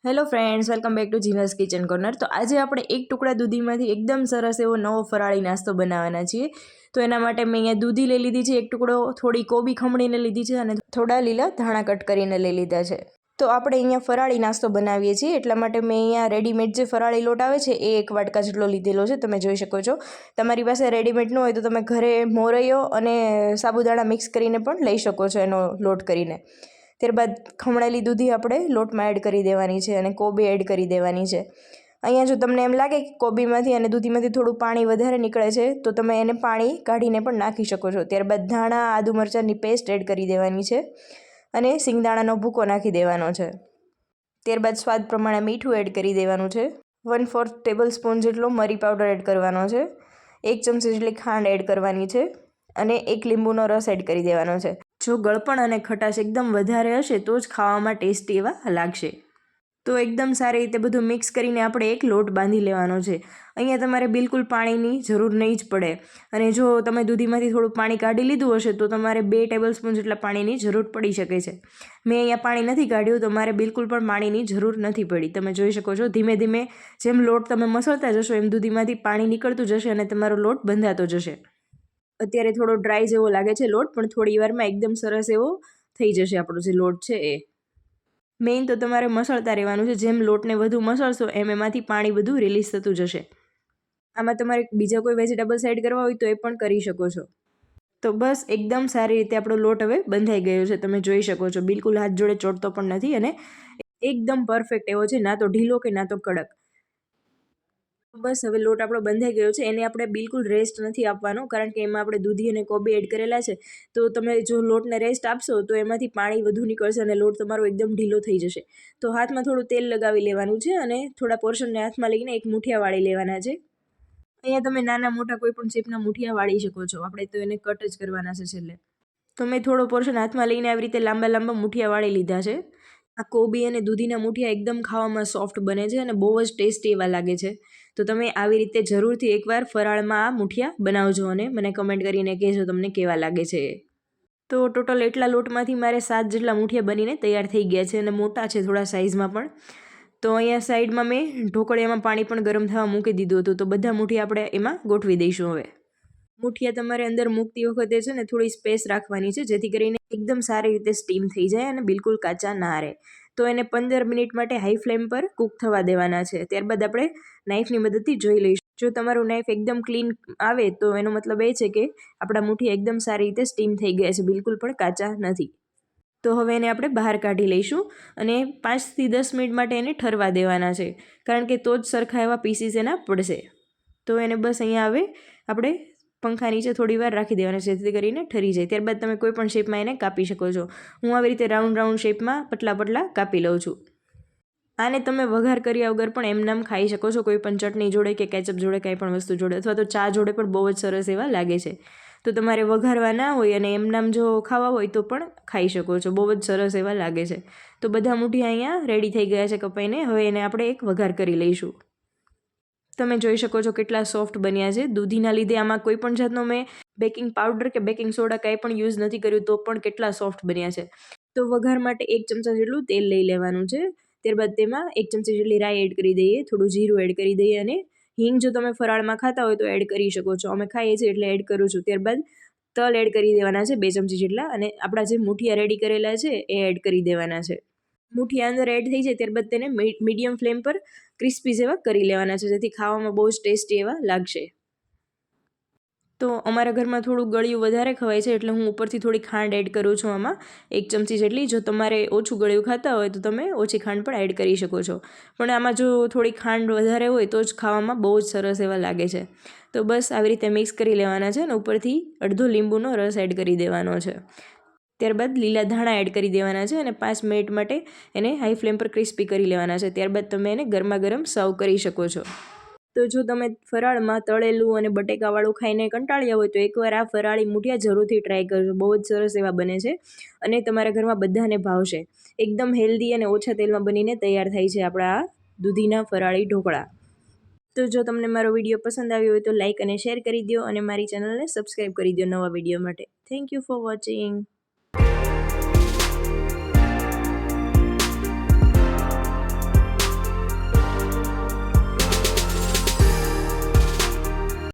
Hello friends, welcome back to જીનસ kitchen corner. તો આજે આપણે એક ટુકડા દૂધીમાંથી એકદમ સરસ એવો નવો ફરાળી નાસ્તો બનાવવાના છીએ। તો એના માટે મેં અહીંયા દૂધી લઈ લીધી છે, એક ટુકડો, થોડી કોબી ખમણીને લીધી છે અને થોડા લીલા ધાણા કટ કરીને લઈ લીધા છે। તો આપણે અહીંયા ફરાળી નાસ્તો બનાવીએ છીએ, એટલા માટે મેં અહીંયા રેડીમેડ જે ફરાળી લોટ આવે છે એ એક વાટકા જેટલો લીધેલો છે, તમે જોઈ શકો છો। તમારી પાસે રેડીમેડ ન હોય તો તમે ઘરે મોરૈયો અને સાબુદાણા મિક્સ કરીને પણ લઈ શકો છો, એનો લોટ કરીને। ત્યારબાદ ખમણેલી દૂધી આપણે લોટમાં એડ કરી દેવાની છે અને કોબી એડ કરી દેવાની છે। અહીંયા જો તમને એમ લાગે કે કોબીમાંથી અને દૂધીમાંથી થોડું પાણી વધારે નીકળે છે તો તમે એને પાણી કાઢીને પણ નાખી શકો છો। ત્યારબાદ ધાણા, આદુ મરચાંની પેસ્ટ એડ કરી દેવાની છે અને સિંગદાણાનો ભૂકો નાખી દેવાનો છે। ત્યારબાદ સ્વાદ પ્રમાણે મીઠું એડ કરી દેવાનું છે। 1/4 ટેબલ સ્પૂન જેટલો મરી પાવડર એડ કરવાનો છે। 1 ચમચી જેટલી ખાંડ એડ કરવાની છે અને 1 લીંબુનો રસ એડ કરી દેવાનો છે। જો ગળપણ અને ખટાશ એકદમ વધારે હશે તો જ ખાવામાં ટેસ્ટી એવા લાગશે। તો એકદમ સારી રીતે બધું મિક્સ કરીને આપણે એક લોટ બાંધી લેવાનો છે। અહીંયા તમારે બિલકુલ પાણીની જરૂર નહીં જ પડે, અને જો તમે દૂધીમાંથી થોડું પાણી કાઢી લીધું હશે તો તમારે 2 ટેબલ સ્પૂન જેટલા પાણીની જરૂર પડી શકે છે। મેં અહીંયા પાણી નથી કાઢ્યું તો મારે બિલકુલ પણ પાણીની જરૂર નથી પડી। તમે જોઈ શકો છો, ધીમે ધીમે જેમ લોટ તમે મસળતા જશો એમ દૂધીમાંથી પાણી નીકળતું જશે અને તમારો લોટ બંધાતો જશે। અત્યારે થોડો ડ્રાય જેવો લાગે છે લોટ, પણ થોડી વારમાં એકદમ સરસ એવો થઈ જશે આપણો જે લોટ છે એ। મેઇન તો તમારે મસળતા રહેવાનું છે, જેમ લોટને વધુ મસળશો એમ એમાંથી પાણી બધું રિલીઝ થતું જશે। આમાં તમારે બીજા કોઈ વેજીટેબલ્સ એડ કરવા હોય તો એ પણ કરી શકો છો। તો બસ એકદમ સારી રીતે આપણો લોટ હવે બંધાઈ ગયો છે, તમે જોઈ શકો છો, બિલકુલ હાથ જોડે ચોટતો પણ નથી અને એકદમ પરફેક્ટ એવો છે, ના તો ઢીલો કે ના તો કડક। બસ હવે લોટ આપણો બંધાઈ ગયો છે, એને આપણે બિલકુલ રેસ્ટ નથી આપવાનો, કારણ કે એમાં આપણે દૂધી અને કોબી એડ કરેલા છે। તો તમે જો લોટને રેસ્ટ આપશો તો એમાંથી પાણી વધુ નીકળશે અને લોટ તમારો એકદમ ઢીલો થઈ જશે। તો હાથમાં થોડું તેલ લગાવી લેવાનું છે અને થોડા પોર્શનને હાથમાં લઈને એક મુઠિયા વાળી લેવાના છે। અહીંયા તમે નાના મોટા કોઈ પણ શેપના મુઠિયા વાળી શકો છો, આપણે તો એને કટ જ કરવાના છે છેલ્લે। તો મેં થોડો પોર્શન હાથમાં લઈને આવી રીતે લાંબા લાંબા મુઠિયા વાળી લીધા છે। આ કોબી અને દૂધીના મુઠિયા એકદમ ખાવામાં સોફ્ટ બને છે અને બહુ જ ટેસ્ટી એવા લાગે છે। તો તમે આવી રીતે જરૂરથી એકવાર ફરાળમાં આ મુઠિયા બનાવજો અને મને કમેન્ટ કરીને કહેજો તમને કેવા લાગે છે। તો ટોટલ એટલા લોટમાંથી મારે 7 જેટલા મુઠિયા બનીને તૈયાર થઈ ગયા છે અને મોટા છે થોડા સાઇઝમાં પણ। તો અહીંયા સાઈડમાં મેં ઢોકળિયામાં પાણી પણ ગરમ થવા મૂકી દીધું હતું, તો બધા મુઠિયા આપણે એમાં ગોઠવી દઈશું હવે। મુઠિયા તમારે અંદર મૂકતી વખતે છે ને થોડી સ્પેસ રાખવાની છે, જેથી કરીને એકદમ સારી રીતે સ્ટીમ થઈ જાય અને બિલકુલ કાચા ના રહે। તો એને 15 મિનિટ માટે હાઈ ફ્લેમ પર કૂક થવા દેવાના છે। ત્યારબાદ આપણે નાઈફની મદદથી જોઈ લઈશું। જો તમારું નાઈફ એકદમ ક્લીન આવે તો એનો મતલબ એ છે કે આપણા મુઠિયા એકદમ સારી રીતે સ્ટીમ થઈ ગયા છે, બિલકુલ પણ કાચા નથી। તો હવે એને આપણે બહાર કાઢી લઈશું અને 5 થી 10 મિનિટ માટે એને ઠરવા દેવાના છે, કારણ કે તો જ સરખા એવા પીસીસ એના પડશે। તો એને બસ અહીંયા હવે આપણે પંખા નીચે થોડી વાર રાખી દેવાના છે, જેથી કરીને ઠરી જાય। ત્યારબાદ તમે કોઈ પણ શેપમાં એને કાપી શકો છો। હું આવી રીતે રાઉન્ડ રાઉન્ડ શેપમાં પતલા પતલા કાપી લઉં છું। આને તમે વઘાર કર્યા વગર પણ એમનામ ખાઈ શકો છો, કોઈ પણ ચટણી જોડે કે કેચઅપ જોડે, કંઈ પણ વસ્તુ જોડે, અથવા તો ચા જોડે પણ બહુ જ સરસ એવા લાગે છે। તો તમારે વઘારવા ના હોય અને એમનામ જો ખાવા હોય તો પણ ખાઈ શકો છો, બહુ જ સરસ એવા લાગે છે। તો બધા મુઠિયા અહીંયા રેડી થઈ ગયા છે કપાઈને, હવે એને આપણે એક વઘાર કરી લઈશું। તમે જોઈ શકો છો કેટલા સોફ્ટ બન્યા છે। દૂધીના લીધે આમાં કોઈ પણ જાતનો મેં બેકિંગ પાવડર કે બેકિંગ સોડા કંઈ પણ યુઝ નથી કર્યું, તો પણ કેટલા સોફ્ટ બન્યા છે। તો વઘાર માટે 1 ચમચા જેટલું તેલ લઈ લેવાનું છે। ત્યારબાદ તેમાં 1 ચમચી જેટલી રાઈ એડ કરી દઈએ, થોડું જીરું એડ કરી દઈએ અને હિંગ જો તમે ફરાળમાં ખાતા હોય તો એડ કરી શકો છો, અમે ખાઈએ છીએ એટલે એડ કરું છું। ત્યારબાદ તલ એડ કરી દેવાના છે 2 ચમચી જેટલા, અને આપણા જે મુઠિયા રેડી કરેલા છે એ એડ કરી દેવાના છે। મુઠિયા અંદર એડ થઈ જાય ત્યારબાદ તેને મીડિયમ ફ્લેમ પર ક્રિસ્પી જેવા કરી લેવાના છે, જેથી ખાવામાં બહુ જ ટેસ્ટી એવા લાગશે। તો અમારા ઘરમાં થોડું ગળ્યું વધારે ખવાય છે, એટલે હું ઉપરથી થોડી ખાંડ એડ કરું છું આમાં 1 ચમચી જેટલી। જો તમારે ઓછું ગળ્યું ખાતા હોય તો તમે ઓછી ખાંડ પણ એડ કરી શકો છો, પણ આમાં જો થોડી ખાંડ વધારે હોય તો જ ખાવામાં બહુ જ સરસ એવા લાગે છે। તો બસ આવી રીતે મિક્સ કરી લેવાના છે અને ઉપરથી અડધો લીંબુનો રસ એડ કરી દેવાનો છે। ત્યારબાદ લીલા ધાણા એડ કરી દેવાના છે અને 5 મિનિટ માટે એને હાઈ ફ્લેમ પર ક્રિસ્પી કરી લેવાના છે। ત્યારબાદ તમે એને ગરમા ગરમ સર્વ કરી શકો છો। તો જો તમે ફરાળમાં તળેલું અને બટેકાવાળું ખાઈને કંટાળ્યા હોય તો એકવાર આ ફરાળી મુઠિયા જરૂરથી ટ્રાય કરજો, બહુ જ સરસ એવા બને છે અને તમારા ઘરમાં બધાને ભાવશે। એકદમ હેલ્ધી અને ઓછા તેલમાં બનીને તૈયાર થાય છે આપણા આ દૂધીના ફરાળી ઢોકળા। તો જો તમને મારો વિડીયો પસંદ આવ્યો હોય તો લાઇક અને શેર કરી દો અને મારી ચેનલને સબસ્ક્રાઈબ કરી દો નવા વિડીયો માટે। Thank you for watching.